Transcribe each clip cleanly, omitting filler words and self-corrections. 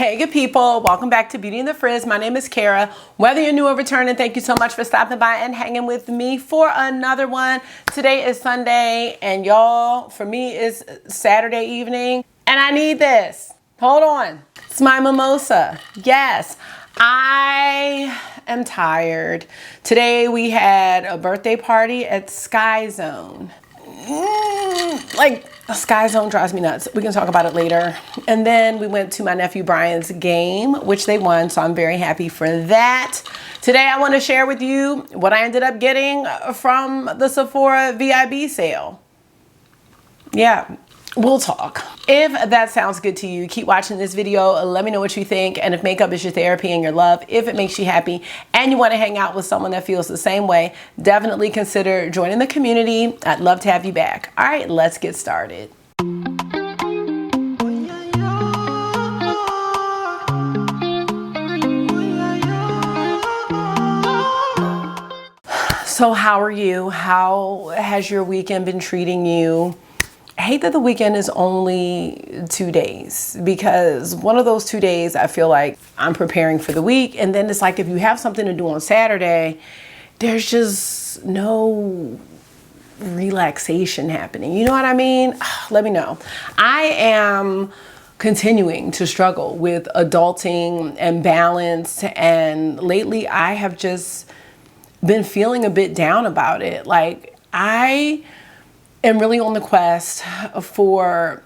Hey good people, welcome back to Beauty and the Frizz. My name is Cara. Whether you're new or returning, thank you so much for stopping by and hanging with me for another one. Today is Sunday and y'all, for me it's Saturday evening and I need this. Hold on. It's my mimosa. Yes, I am tired. Today we had a birthday party at Sky Zone. Like, Sky Zone drives me nuts. We can talk about it later. And then we went to my nephew Brian's game, which they won, so I'm very happy for that. Today I want to share with you what I ended up getting from the Sephora VIB sale. Yeah, we'll talk. If that sounds good to you, keep watching this video. Let me know what you think, and if makeup is your therapy and your love, if it makes you happy and you want to hang out with someone that feels the same way, definitely consider joining the community. I'd love to have you back. All right, let's get started. So how are you? How has your weekend been treating you? I hate that the weekend is only 2 days, because one of those 2 days I feel like I'm preparing for the week, and then it's like if you have something to do on Saturday, there's just no relaxation happening. You know what I mean? Let me know. I am continuing to struggle with adulting and balance, and lately I have just been feeling a bit down about it. Like, I am really on the quest for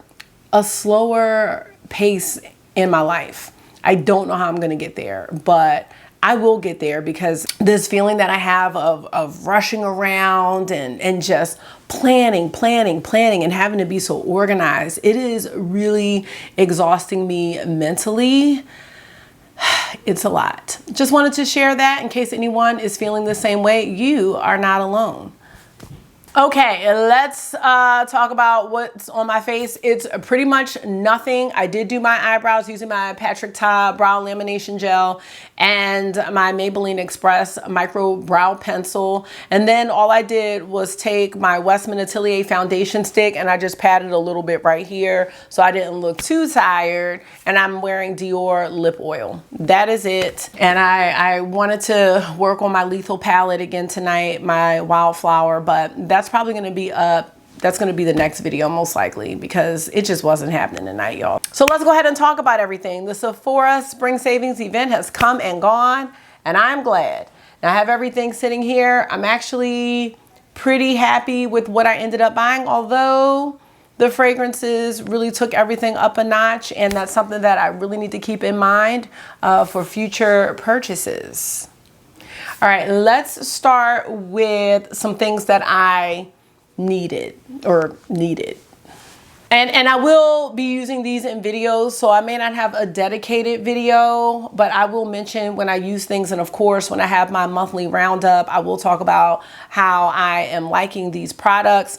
a slower pace in my life. I don't know how I'm gonna get there, but I will get there, because this feeling that I have of rushing around and just planning and having to be so organized, it is really exhausting me mentally. It's a lot. Just wanted to share that in case anyone is feeling the same way. You are not alone. Okay, let's talk about what's on my face. It's pretty much nothing. I did do my eyebrows using my Patrick Ta brow lamination gel and my Maybelline Express micro brow pencil. And then all I did was take my Westman Atelier foundation stick and I just patted a little bit right here so I didn't look too tired. And I'm wearing Dior lip oil. That is it. And I wanted to work on my Lethal palette again tonight, my Wildflower, but that's probably going to be up. That's going to be the next video most likely, because it just wasn't happening tonight, y'all. So let's go ahead and talk about everything. The Sephora Spring Savings event has come and gone, and I'm glad. Now I have everything sitting here. I'm actually pretty happy with what I ended up buying, although the fragrances really took everything up a notch, and that's something that I really need to keep in mind for future purchases. All right, let's start with some things that I needed. And I will be using these in videos, so I may not have a dedicated video, but I will mention when I use things. And of course, when I have my monthly roundup, I will talk about how I am liking these products.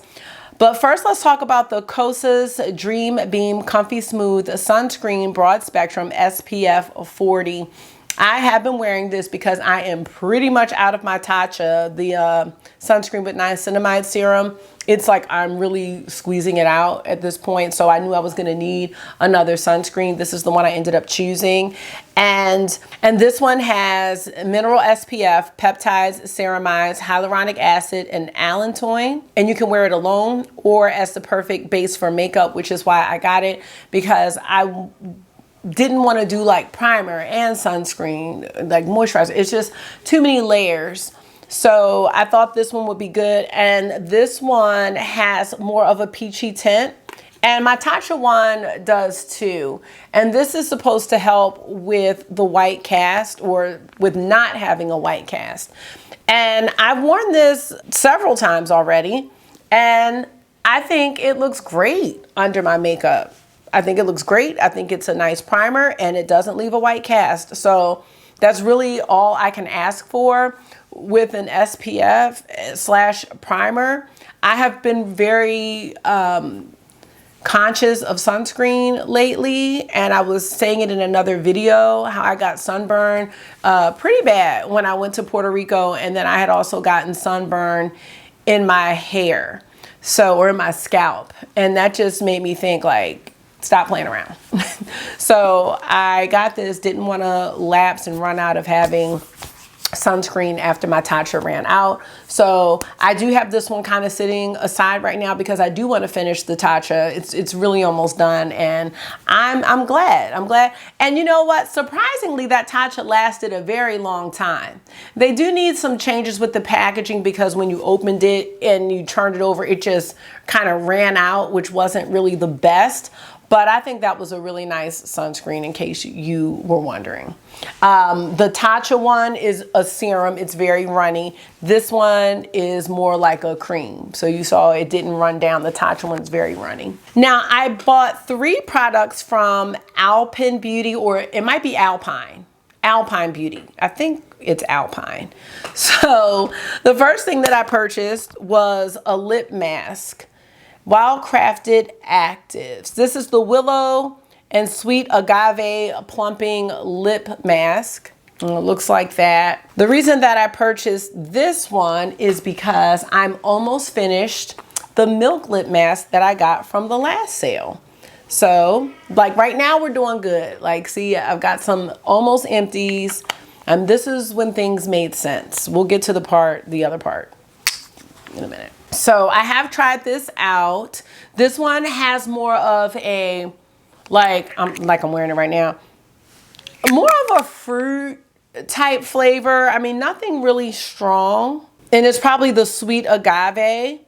But first, let's talk about the COSA's Dream Beam Comfy Smooth Sunscreen Broad Spectrum SPF 40. I have been wearing this because I am pretty much out of my Tatcha, the sunscreen with niacinamide serum. It's like I'm really squeezing it out at this point. So I knew I was going to need another sunscreen. This is the one I ended up choosing. And this one has mineral SPF, peptides, ceramides, hyaluronic acid, and allantoin. And you can wear it alone or as the perfect base for makeup, which is why I got it, because I didn't want to do like primer and sunscreen, like moisturizer. It's just too many layers. So I thought this one would be good. And this one has more of a peachy tint. And my Tatcha one does too. And this is supposed to help with the white cast, or with not having a white cast. And I've worn this several times already, and I think it looks great under my makeup. I think it looks great. I think it's a nice primer and it doesn't leave a white cast. So that's really all I can ask for with an SPF / primer. I have been very conscious of sunscreen lately, and I was saying it in another video how I got sunburn pretty bad when I went to Puerto Rico, and then I had also gotten sunburn in my hair, or in my scalp, and that just made me think, like, Stop playing around. So I got this, didn't want to lapse and run out of having sunscreen after my Tatcha ran out. So I do have this one kind of sitting aside right now because I do want to finish the Tatcha. It's really almost done, and I'm glad. And you know what? Surprisingly, that Tatcha lasted a very long time. They do need some changes with the packaging because when you opened it and you turned it over, it just kind of ran out, which wasn't really the best. But I think that was a really nice sunscreen in case you were wondering. The Tatcha one is a serum. It's very runny. This one is more like a cream. So you saw it didn't run down. The Tatcha one's very runny. Now I bought 3 products from Alpine Beauty, or it might be Alpine Beauty. I think it's Alpine. So the first thing that I purchased was a lip mask. Wild Crafted Actives. This is the Willow and Sweet Agave Plumping Lip Mask. And it looks like that. The reason that I purchased this one is because I'm almost finished the Milk Lip Mask that I got from the last sale. So, like right now we're doing good. Like, see, I've got some almost empties. And this is when things made sense. We'll get to the other part in a minute. So I have tried this out. This one has more of a, I'm wearing it right now, more of a fruit type flavor. I mean, nothing really strong. And it's probably the Sweet Agave.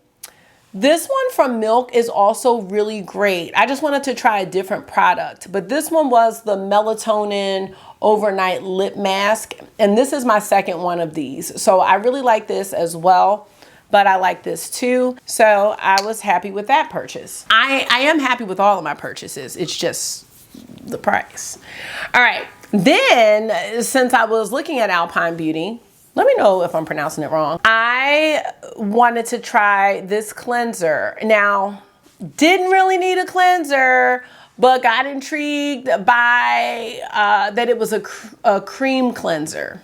This one from Milk is also really great. I just wanted to try a different product, but this one was the Melatonin Overnight Lip Mask. And this is my second one of these. So I really like this as well. But I like this too. So I was happy with that purchase. I am happy with all of my purchases. It's just the price. All right. Then, since I was looking at Alpine Beauty, let me know if I'm pronouncing it wrong. I wanted to try this cleanser. Now, didn't really need a cleanser, but got intrigued by that it was a cream cleanser.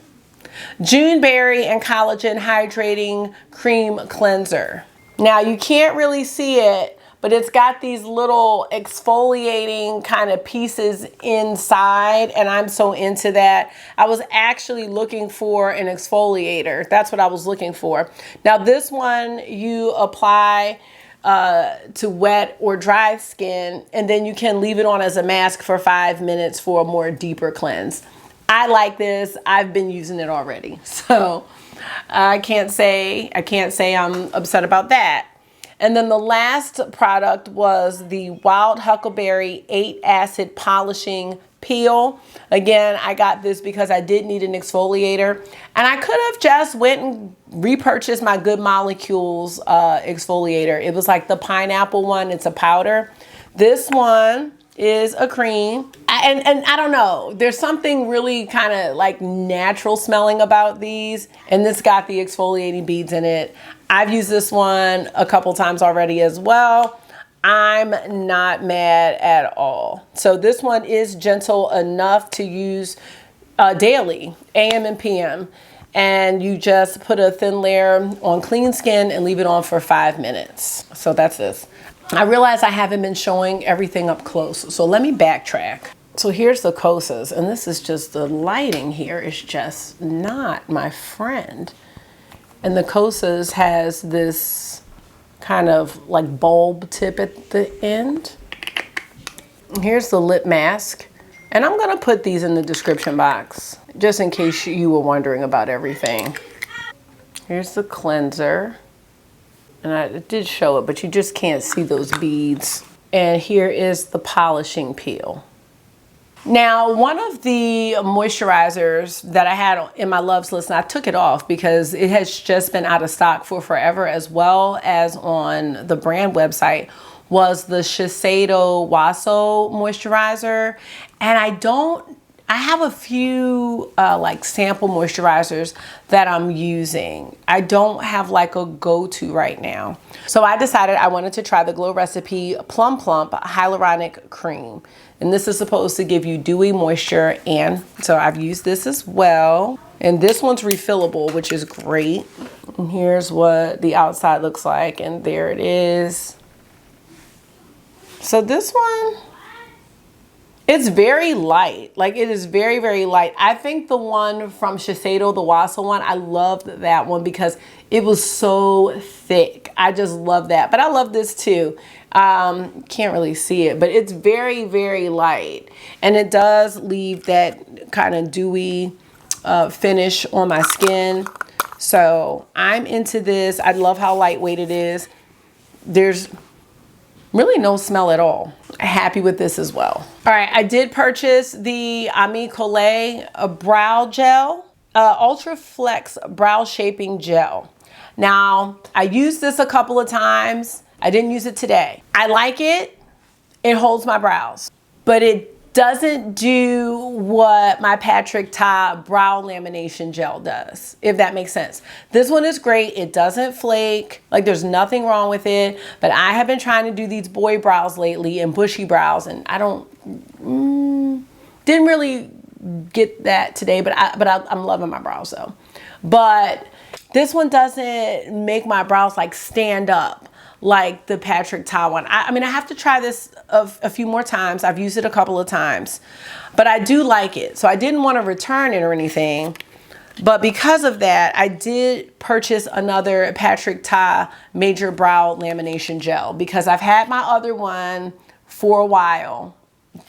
June Berry and Collagen Hydrating Cream Cleanser. Now you can't really see it, but it's got these little exfoliating kind of pieces inside, and I'm so into that. I was actually looking for an exfoliator. That's what I was looking for. Now this one you apply to wet or dry skin, and then you can leave it on as a mask for 5 minutes for a more deeper cleanse. I like this. I've been using it already. So I can't say I'm upset about that. And then the last product was the Wild Huckleberry 8 Acid Polishing Peel. Again, I got this because I did need an exfoliator. And I could have just went and repurchased my Good Molecules exfoliator. It was like the pineapple one. It's a powder. This one is a cream. And I don't know, there's something really kind of like natural smelling about these, and this got the exfoliating beads in it. I've used this one a couple times already as well. I'm not mad at all. So this one is gentle enough to use daily, AM and PM. And you just put a thin layer on clean skin and leave it on for 5 minutes. So that's this. I realize I haven't been showing everything up close, so let me backtrack. So here's the COSAs, and this is just, the lighting here is just not my friend. And the COSAs has this kind of like bulb tip at the end. Here's the lip mask. And I'm gonna put these in the description box, just in case you were wondering about everything. Here's the cleanser. And I did show it, but you just can't see those beads. And here is the polishing peel. Now, one of the moisturizers that I had in my loves list, and I took it off because it has just been out of stock for forever, as well as on the brand website, was the Shiseido Waso moisturizer. And I have a few like sample moisturizers that I'm using. I don't have like a go-to right now. So I decided I wanted to try the Glow Recipe Plum Plump Hyaluronic Cream. And this is supposed to give you dewy moisture, and so I've used this as well. And this one's refillable, which is great. And here's what the outside looks like, and there it is. So this one, It's very light. Like, it is very, very light. I think the one from Shiseido, the Wasa one, I loved that one because it was so thick. I just love that. But I love this too. Can't really see it, but it's very, very light. And it does leave that kind of dewy finish on my skin. So I'm into this. I love how lightweight it is. There's really no smell at all. Happy with this as well. All right, I did purchase the Ami Collet brow gel, Ultra Flex brow shaping gel. Now, I used this a couple of times. I didn't use it today. I like it. It holds my brows, but it doesn't do what my Patrick Ta brow lamination gel does, if that makes sense. This one is great. It doesn't flake. Like, there's nothing wrong with it. But I have been trying to do these boy brows lately and bushy brows, and I didn't really get that today, but I'm loving my brows though. But this one doesn't make my brows like stand up like the Patrick Ta one. I mean, I have to try this a few more times. I've used it a couple of times, but I do like it. So I didn't want to return it or anything. But because of that, I did purchase another Patrick Ta Major Brow Lamination Gel because I've had my other one for a while.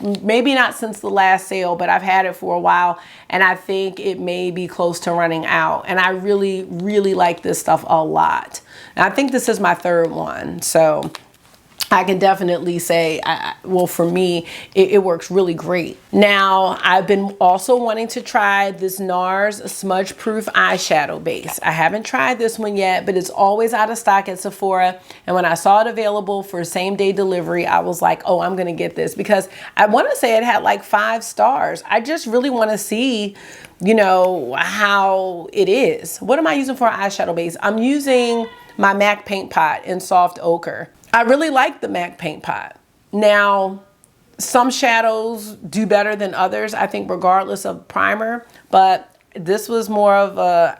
Maybe not since the last sale, but I've had it for a while, and I think it may be close to running out. And I really, really like this stuff a lot. And I think this is my third one, so I can definitely say, well, for me, it works really great. Now, I've been also wanting to try this NARS Smudge Proof Eyeshadow Base. I haven't tried this one yet, but it's always out of stock at Sephora. And when I saw it available for same day delivery, I was like, oh, I'm gonna get this because I wanna say it had like 5 stars. I just really wanna see, you know, how it is. What am I using for an eyeshadow base? I'm using my MAC Paint Pot in Soft Ochre. I really like the MAC Paint Pot. Now, some shadows do better than others, I think, regardless of primer, but this was more of a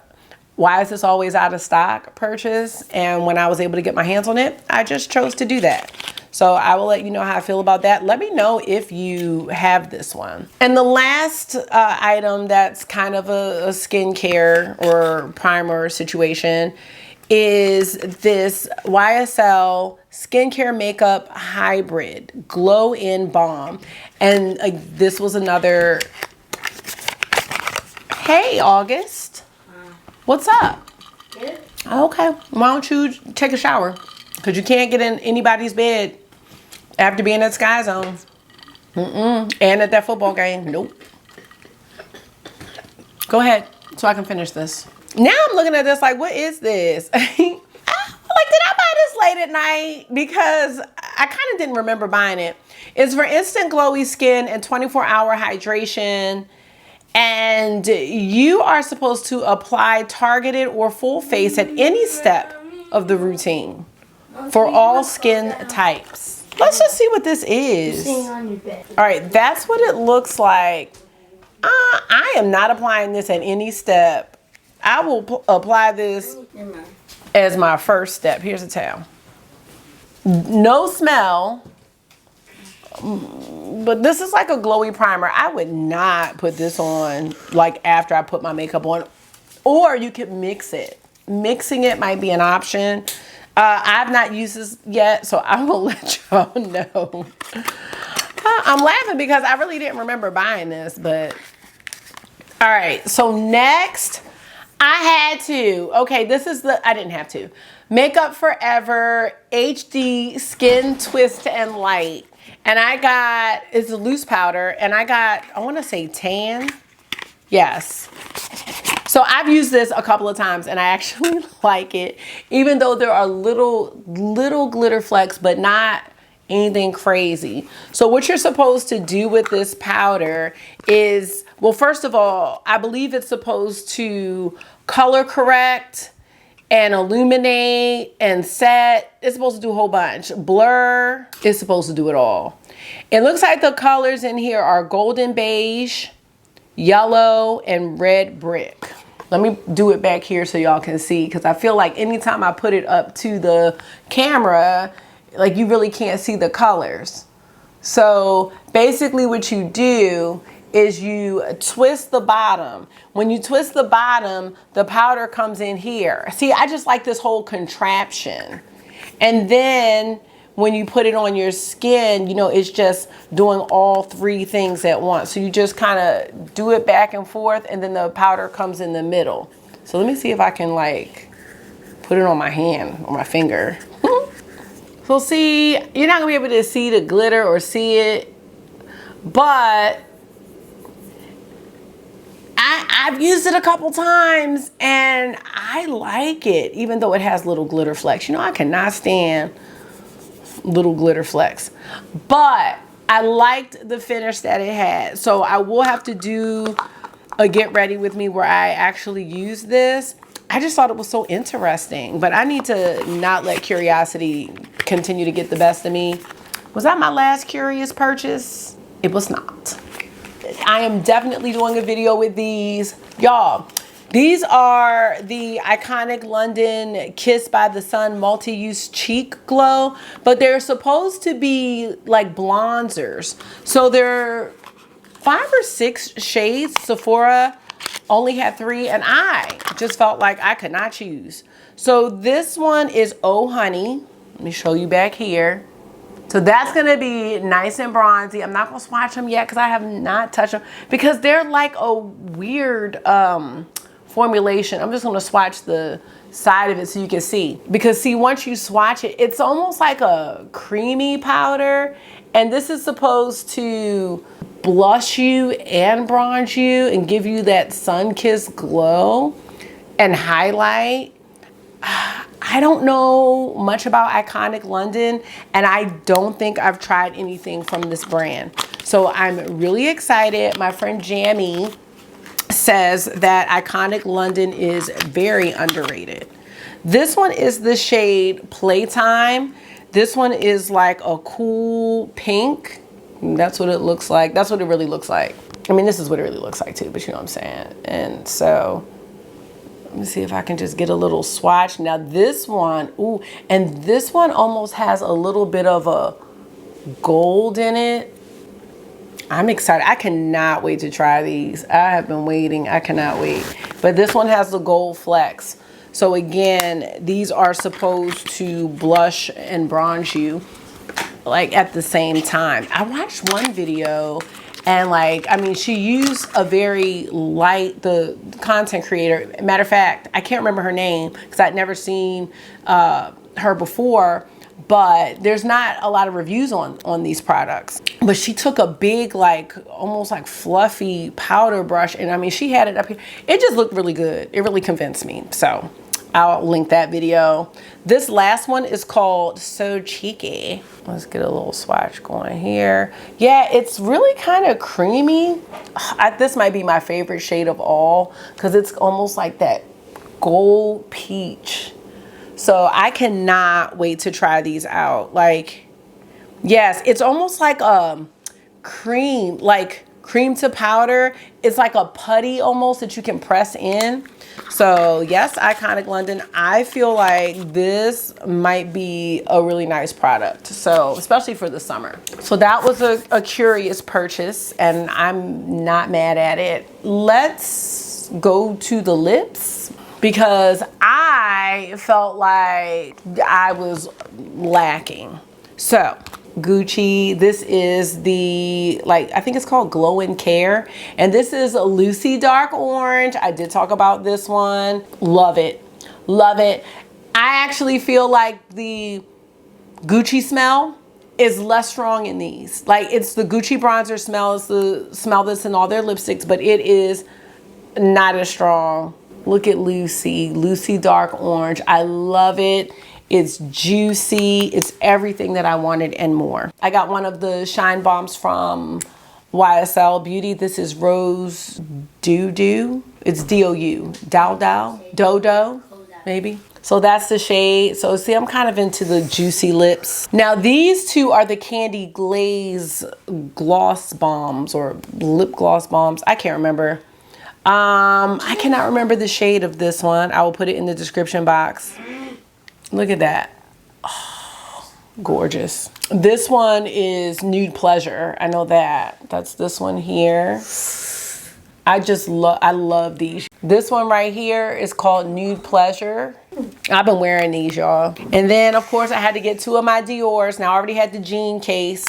why is this always out of stock purchase, and when I was able to get my hands on it, I just chose to do that. So I will let you know how I feel about that. Let me know if you have this one. And the last item that's kind of a skincare or primer situation is this YSL Skincare Makeup Hybrid Glow In Balm. And this was another, hey, August. What's up? Good. Okay, why don't you take a shower? Because you can't get in anybody's bed after being at Sky Zone. And at that football game, nope. Go ahead so I can finish this. Now I'm looking at this like, what is this? Like, did I buy this late at night? Because I kind of didn't remember buying it. It's for instant glowy skin and 24-hour hydration. And you are supposed to apply targeted or full face at any step of the routine for all skin types. Let's just see what this is. All right, that's what it looks like. I am not applying this at any step. I will apply this as my first step. Here's a towel. No smell, but this is like a glowy primer. I would not put this on like after I put my makeup on, or you could mix it. Mixing it might be an option. I've not used this yet, so I will let y'all know. I'm laughing because I really didn't remember buying this, but all right. So next, I had to. Okay, this is I didn't have to. Makeup Forever HD Skin Twist and Light. And I got, it's a loose powder, and I got, I want to say tan. Yes. So I've used this a couple of times, and I actually like it, even though there are little glitter flecks, but not anything crazy. So what you're supposed to do with this powder is, well, first of all, I believe it's supposed to color correct and illuminate and set. It's supposed to do a whole bunch. Blur, it's supposed to do it all. It looks like the colors in here are golden beige, yellow, and red brick. Let me do it back here so y'all can see, because I feel like anytime I put it up to the camera, like you really can't see the colors. So basically what you do is you twist the bottom. When you twist the bottom, the powder comes in here. See, I just like this whole contraption. And then when you put it on your skin, you know, it's just doing all three things at once. So you just kind of do it back and forth, and then the powder comes in the middle. So let me see if I can like put it on my hand or my finger. So see, you're not gonna be able to see the glitter or see it, but I've used it a couple times and I like it, even though it has little glitter flecks. You know, I cannot stand little glitter flecks, but I liked the finish that it had. So I will have to do a get ready with me where I actually use this. I just thought it was so interesting, but I need to not let curiosity continue to get the best of me. Was that my last curious purchase? It was not. I am definitely doing a video with these. Y'all, these are the iconic London Kiss by the Sun multi-use cheek glow, but they're supposed to be like bronzers. So they're 5 or 6 shades. Sephora only had 3, and I just felt like I could not choose. So this one is Oh Honey. Let me show you back here. So that's gonna be nice and bronzy. I'm not gonna swatch them yet because I have not touched them because they're like a weird formulation. I'm just gonna swatch the side of it so you can see. Because see, once you swatch it, it's almost like a creamy powder, and this is supposed to blush you and bronze you and give you that sun-kissed glow and highlight. I don't know much about Iconic London, and I don't think I've tried anything from this brand. So I'm really excited. My friend Jamie says that Iconic London is very underrated. This one is the shade Playtime. This one is like a cool pink. That's what it looks like. That's what it really looks like. I mean, this is what it really looks like too, but you know what I'm saying? And so let me see if I can just get a little swatch. Now this one, ooh, and this one almost has a little bit of a gold in it. I'm excited. I cannot wait to try these. I have been waiting. I cannot wait. But this one has the gold flecks. So again, these are supposed to blush and bronze you like at the same time. I watched one video and like, I mean, she used a very light, the content creator. Matter of fact, I can't remember her name because I'd never seen her before, but there's not a lot of reviews on these products. But she took a big, like, almost like fluffy powder brush, and I mean, she had it up here. It just looked really good. It really convinced me. So I'll link that video. This last one is called So Cheeky. Let's get a little swatch going here. Yeah, it's really kind of creamy. This might be my favorite shade of all because it's almost like that gold peach. So I cannot wait to try these out. Like, yes, it's almost like a cream, like cream to powder. It's like a putty almost that you can press in. So yes, Iconic London, I feel like this might be a really nice product. So especially for the summer. So that was a curious purchase and I'm not mad at it. Let's go to the lips because I felt like I was lacking. So Gucci, this is the, like, I think it's called Glow and Care, and this is a Lucy Dark Orange. I did talk about this one. Love it, love it. I actually feel like the Gucci smell is less strong in these. Like, it's the Gucci bronzer smell, it's the smell that's in all their lipsticks, but it is not as strong. Look at Lucy Dark Orange. I love it. It's juicy. It's everything that I wanted and more. I got one of the Shine Bombs from YSL Beauty. This is Rose Doo. It's D-O-U. Dodo, maybe. So that's the shade. So see, I'm kind of into the juicy lips. Now these two are the Candy Glaze Gloss Bombs or Lip Gloss Bombs. I can't remember. I cannot remember the shade of this one. I will put it in the description box. Look at that. Oh, Gorgeous. This one is Nude Pleasure. I know that. That's this one here. I love these. This one right here is called Nude Pleasure. I've been wearing these, y'all. And then, of course, I had to get 2 of my Dior's. Now, I already had the jean case,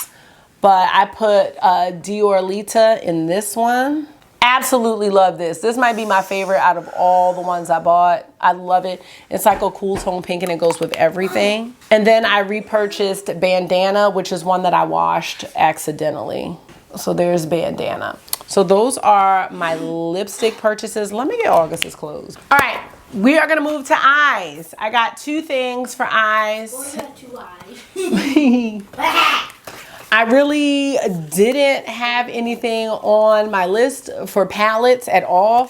but I put Dior Lita in this one. Absolutely love this. This might be my favorite out of all the ones I bought. I love it. It's like a cool tone pink and it goes with everything. And then I repurchased Bandana, which is one that I washed accidentally. So there's Bandana. So those are my lipstick purchases. Let me get August's clothes. All right, we are gonna move to eyes. I got 2 things for eyes. Or got 2 eyes. I really didn't have anything on my list for palettes at all.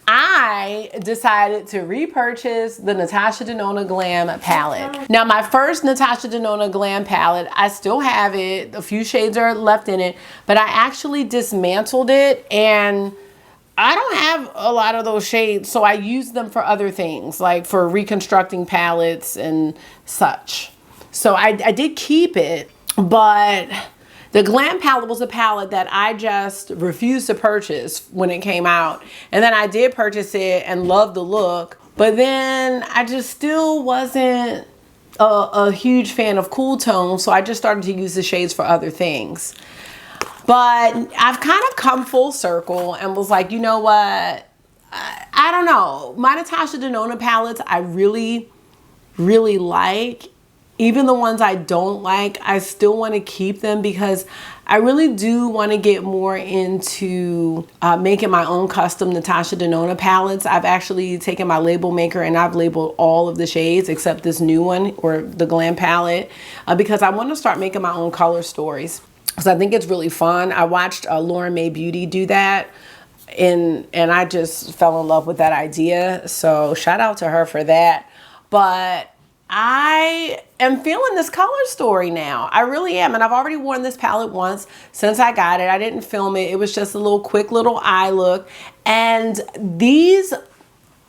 I decided to repurchase the Natasha Denona Glam palette. Now, my first Natasha Denona Glam palette, I still have it. A few shades are left in it, but I actually dismantled it and I don't have a lot of those shades, so I use them for other things, like for reconstructing palettes and such. So I did keep it. But the Glam palette was a palette that I just refused to purchase when it came out. And then I did purchase it and loved the look. But then I just still wasn't a huge fan of cool tones. So I just started to use the shades for other things. But I've kind of come full circle and was like, you know what? I don't know. My Natasha Denona palettes I really, really like. Even the ones I don't like, I still want to keep them because I really do want to get more into making my own custom Natasha Denona palettes. I've actually taken my label maker and I've labeled all of the shades except this new one, or the Glam palette, because I want to start making my own color stories. Because I think it's really fun. I watched Lauren May Beauty do that. And I just fell in love with that idea. So shout out to her for that. But I am feeling this color story now. I really am. And I've already worn this palette once since I got it. I didn't film it. It was just a little quick little eye look. And these,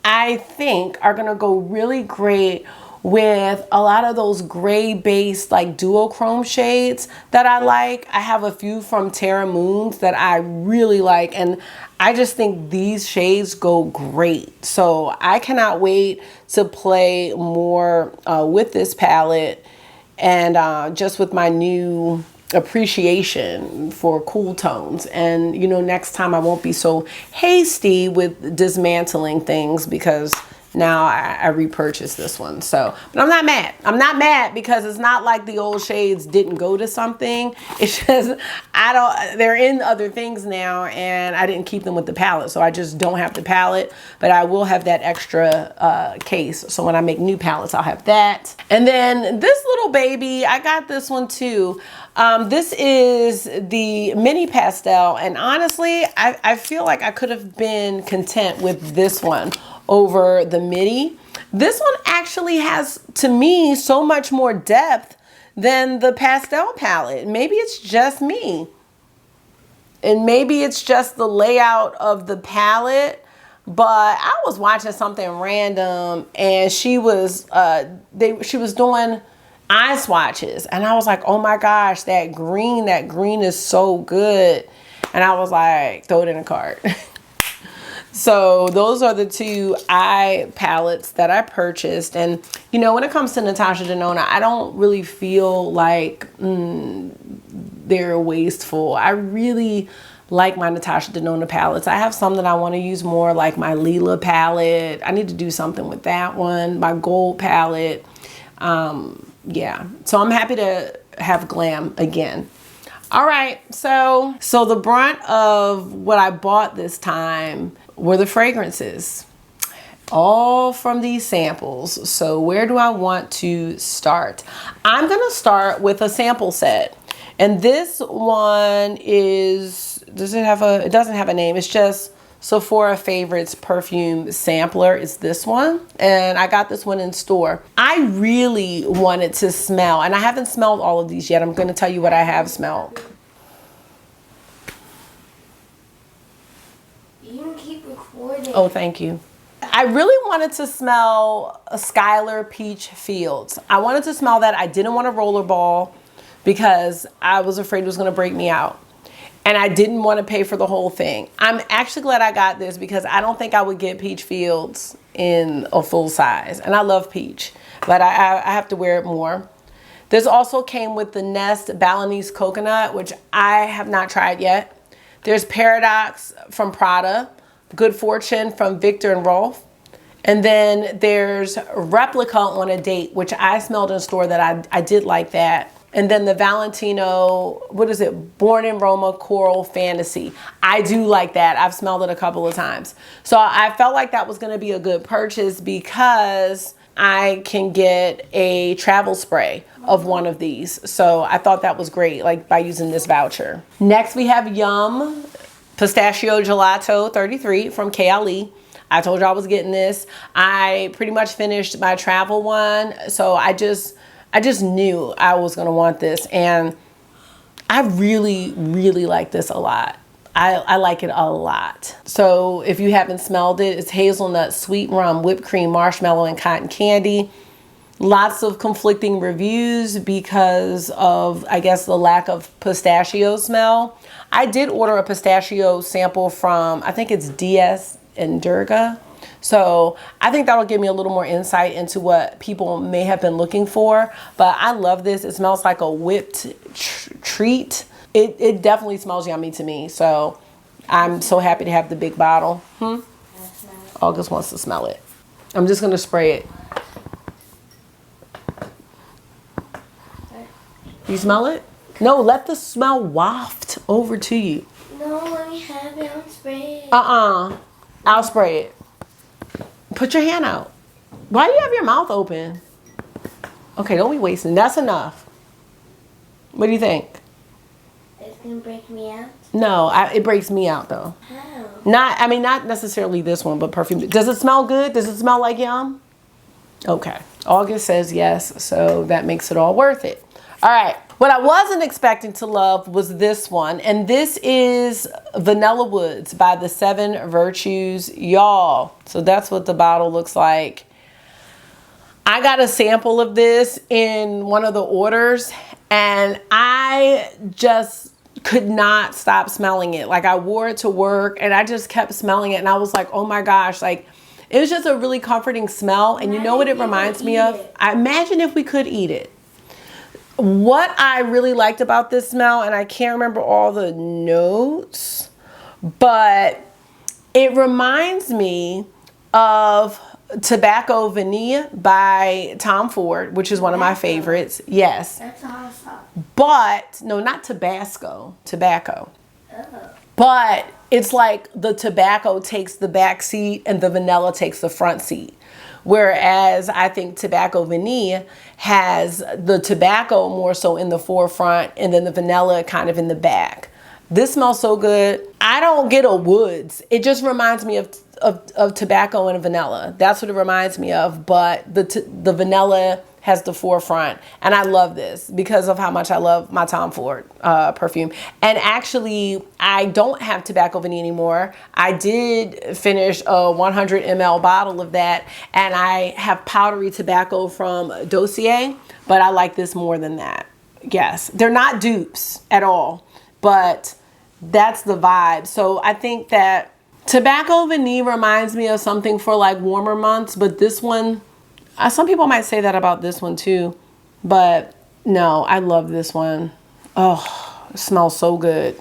I think, are going to go really great with a lot of those gray based like duochrome shades that I like. I have a few from Terra Moons that I really like, and I just think these shades go great. So I cannot wait to play more with this palette and just with my new appreciation for cool tones. And you know, next time I won't be so hasty with dismantling things because now I repurchased this one. So, but I'm not mad. I'm not mad because it's not like the old shades didn't go to something. It's just, they're in other things now and I didn't keep them with the palette. So I just don't have the palette, but I will have that extra case. So when I make new palettes, I'll have that. And then this little baby, I got this one too. This is the mini pastel. And honestly, I feel like I could have been content with this one over the midi. This one actually has, to me, so much more depth than the pastel palette. Maybe it's just me. And maybe it's just the layout of the palette. But I was watching something random and she was doing eye swatches. And I was like, oh my gosh, that green is so good. And I was like, throw it in a cart. So those are the 2 eye palettes that I purchased. And, you know, when it comes to Natasha Denona, I don't really feel like they're wasteful. I really like my Natasha Denona palettes. I have some that I want to use more, like my Lila palette. I need to do something with that one. My gold palette. Yeah. So I'm happy to have Glam again. All right. So the brunt of what I bought this time were the fragrances, all from these samples. So where do I want to start? I'm gonna start with a sample set, and this one is, it doesn't have a name. It's just Sephora Favorites Perfume Sampler. It's this one, and I got this one in store. I really wanted to smell, and I haven't smelled all of these yet. I'm gonna tell you what I have smelled. You can keep recording. Oh, thank you. I really wanted to smell a Skylar Peach Fields. I wanted to smell that. I didn't want a rollerball because I was afraid it was going to break me out. And I didn't want to pay for the whole thing. I'm actually glad I got this because I don't think I would get Peach Fields in a full size. And I love peach, but I have to wear it more. This also came with the Nest Balinese Coconut, which I have not tried yet. There's Paradox from Prada, Good Fortune from Victor and Rolf. And then there's Replica on a Date, which I smelled in store that I did like that. And then the Valentino, what is it? Born in Roma Coral Fantasy. I do like that. I've smelled it a couple of times. So I felt like that was going to be a good purchase because I can get a travel spray of one of these. So I thought that was great, like by using this voucher. Next we have Yum Pistachio Gelato 33 from KLE. I told you I was getting this. I pretty much finished my travel one. So I just knew I was gonna want this, and I really, really like this a lot. I like it a lot. So if you haven't smelled it, it's hazelnut, sweet rum, whipped cream, marshmallow, and cotton candy. Lots of conflicting reviews because of, I guess, the lack of pistachio smell. I did order a pistachio sample from, I think it's DS and Durga. So I think that'll give me a little more insight into what people may have been looking for. But I love this. It smells like a whipped treat. It definitely smells yummy to me. So I'm so happy to have the big bottle. August wants to smell it. I'm just going to spray it. You smell it? No, let the smell waft over to you. No, let me have it. I'm spraying. I'll spray it. Put your hand out. Why do you have your mouth open? Okay, don't be wasting. That's enough. What do you think? It's gonna break me out? No, it breaks me out though. How? Not necessarily this one, but perfume. Does it smell good? Does it smell like Yum? Okay. August says yes, so that makes it all worth it. All right. What I wasn't expecting to love was this one, and this is Vanilla Woods by the 7 Virtues, y'all. So that's what the bottle looks like. I got a sample of this in one of the orders, and I just could not stop smelling it. Like I wore it to work, and I just kept smelling it, and I was like, oh my gosh, like it was just a really comforting smell. And you know what it reminds me of? I imagine if we could eat it. What I really liked about this smell, and I can't remember all the notes, but it reminds me of Tobacco Vanilla by Tom Ford, which is one of my favorites. Yes. That's awesome. But, no, not Tabasco. Tobacco. Oh. But it's like the tobacco takes the back seat and the vanilla takes the front seat. Whereas I think Tobacco Vanilla has the tobacco more so in the forefront and then the vanilla kind of in the back. This smells so good. I don't get a woods. It just reminds me of tobacco and vanilla. That's what it reminds me of. But the vanilla has the forefront. And I love this because of how much I love my Tom Ford perfume. And actually, I don't have Tobacco Vanilla anymore. I did finish a 100 ml bottle of that. And I have powdery tobacco from Dossier. But I like this more than that. Yes. They're not dupes at all. But that's the vibe. So I think that Tobacco Vanilla reminds me of something for like warmer months. But this one, some people might say that about this one too, but no, I love this one. Oh, it smells so good.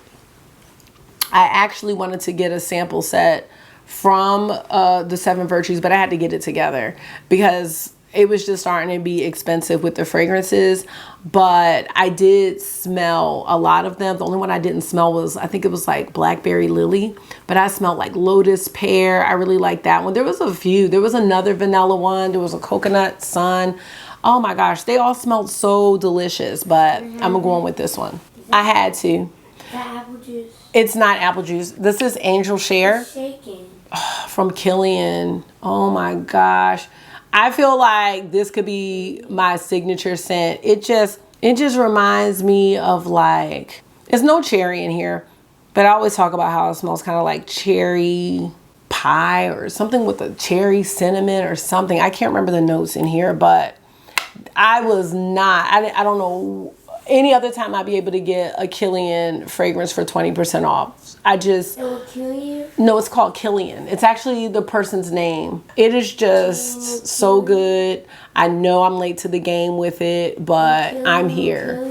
I actually wanted to get a sample set from the 7 Virtues, but I had to get it together because it was just starting to be expensive with the fragrances. But I did smell a lot of them. The only one I didn't smell was, I think it was like Blackberry Lily, but I smelled like Lotus Pear. I really like that one. There was a few. There was another vanilla one. There was a Coconut Sun. Oh my gosh, they all smelled so delicious, but I'm going with this one. I had to. Is that apple juice? It's not apple juice. This is Angel Share. It's shaking. From Kilian. Oh my gosh. I feel like this could be my signature scent. It just reminds me of like, there's no cherry in here, but I always talk about how it smells kind of like cherry pie or something with a cherry cinnamon or something. I can't remember the notes in here, but I was not, I don't know any other time I'd be able to get a Kilian fragrance for 20% off. It will kill you? No, it's called Kilian. It's actually the person's name. It is just so good. I know I'm late to the game with it, but I'm here.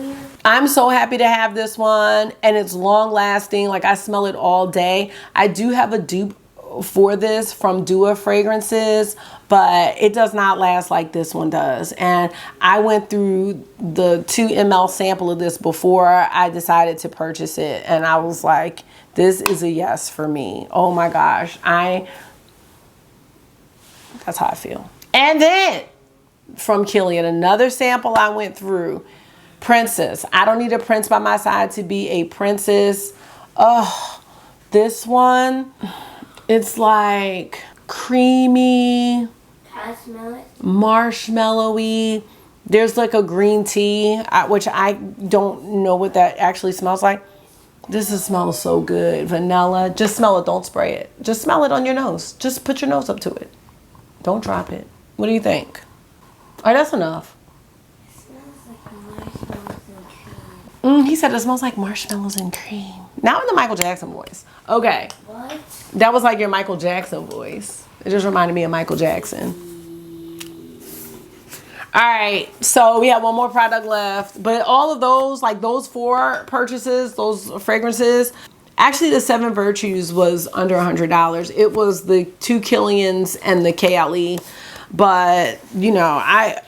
I'm so happy to have this one, and it's long lasting. Like, I smell it all day. I do have a dupe for this from Dua Fragrances, but it does not last like this one does. And I went through the 2 ml sample of this before I decided to purchase it, and I was like, this is a yes for me. Oh my gosh, that's how I feel. And then from Kilian, another sample I went through, Princess. I don't need a prince by my side to be a princess. Oh, this one, it's like creamy, Can I smell it? marshmallowy. There's like a green tea, which I don't know what that actually smells like. This smells so good. Vanilla. Just smell it. Don't spray it. Just smell it on your nose. Just put your nose up to it. Don't drop it. What do you think? All right, that's enough. It smells like marshmallows and cream. He said it smells like marshmallows and cream. Now in the Michael Jackson voice. Okay. What? That was like your Michael Jackson voice. It just reminded me of Michael Jackson. All right, so we have one more product left, but all of those, like those 4 purchases, those fragrances, actually the 7 Virtues was under $100. It was the 2 Kilians and the KLE, but you know, I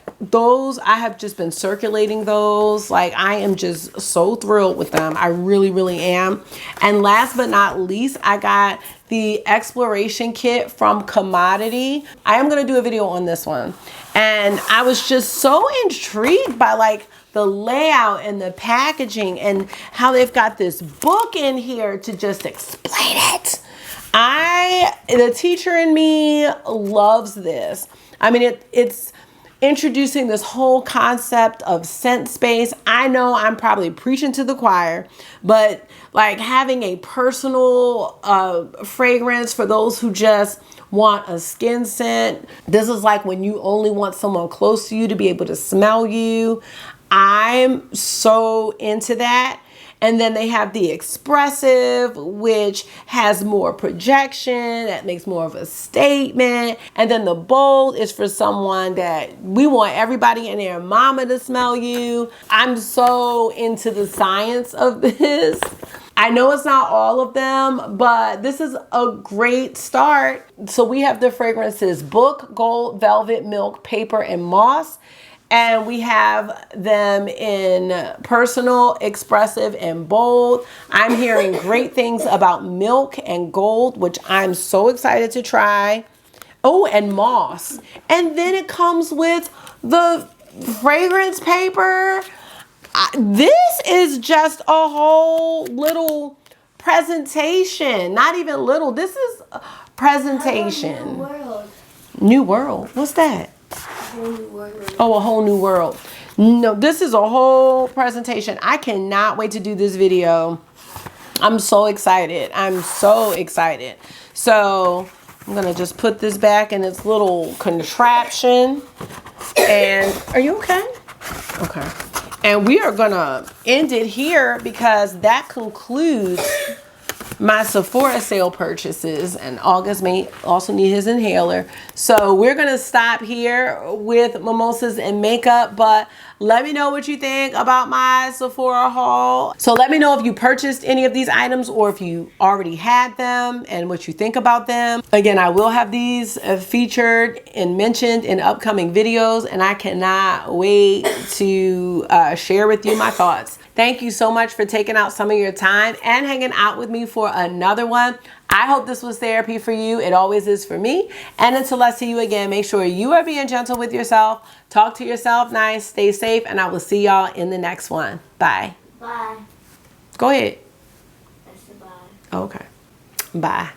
have just been circulating those. Like, I am just so thrilled with them. I really, really am. And last but not least, I got the Exploration Kit from Commodity. I am gonna do a video on this one. And I was just so intrigued by like the layout and the packaging and how they've got this book in here to just explain it. The teacher in me loves this. I mean, it's introducing this whole concept of scent space. I know I'm probably preaching to the choir, but like having a personal fragrance for those who just want a skin scent. This is like when you only want someone close to you to be able to smell you. I'm so into that. And then they have the Expressive, which has more projection, that makes more of a statement. And then the Bold is for someone that we want everybody and their mama to smell you. I'm so into the science of this. I know it's not all of them, but this is a great start. So we have the fragrances Book, Gold, Velvet, Milk, Paper, and Moss. And we have them in Personal, Expressive, and Bold. I'm hearing great things about Milk and Gold, which I'm so excited to try. Oh, and Moss. And then it comes with the fragrance paper. This is just a whole little presentation. Not even little. This is a presentation. New world. New world? What's that? Whole new world. Oh, a whole new world. No, this is a whole presentation. I cannot wait to do this video. I'm so excited. I'm so excited. So I'm gonna just put this back in its little contraption. And are you okay? Okay. And we are gonna end it here because that concludes my Sephora sale purchases, and August may also need his inhaler. So we're gonna stop here with mimosas and makeup, but let me know what you think about my Sephora haul. So let me know if you purchased any of these items or if you already had them and what you think about them. Again, I will have these featured and mentioned in upcoming videos, and I cannot wait to share with you my thoughts. Thank you so much for taking out some of your time and hanging out with me for another one. I hope this was therapy for you. It always is for me. And until I see you again, make sure you are being gentle with yourself. Talk to yourself nice. Stay safe. And I will see y'all in the next one. Bye. Bye. Go ahead. I said bye. Okay. Bye.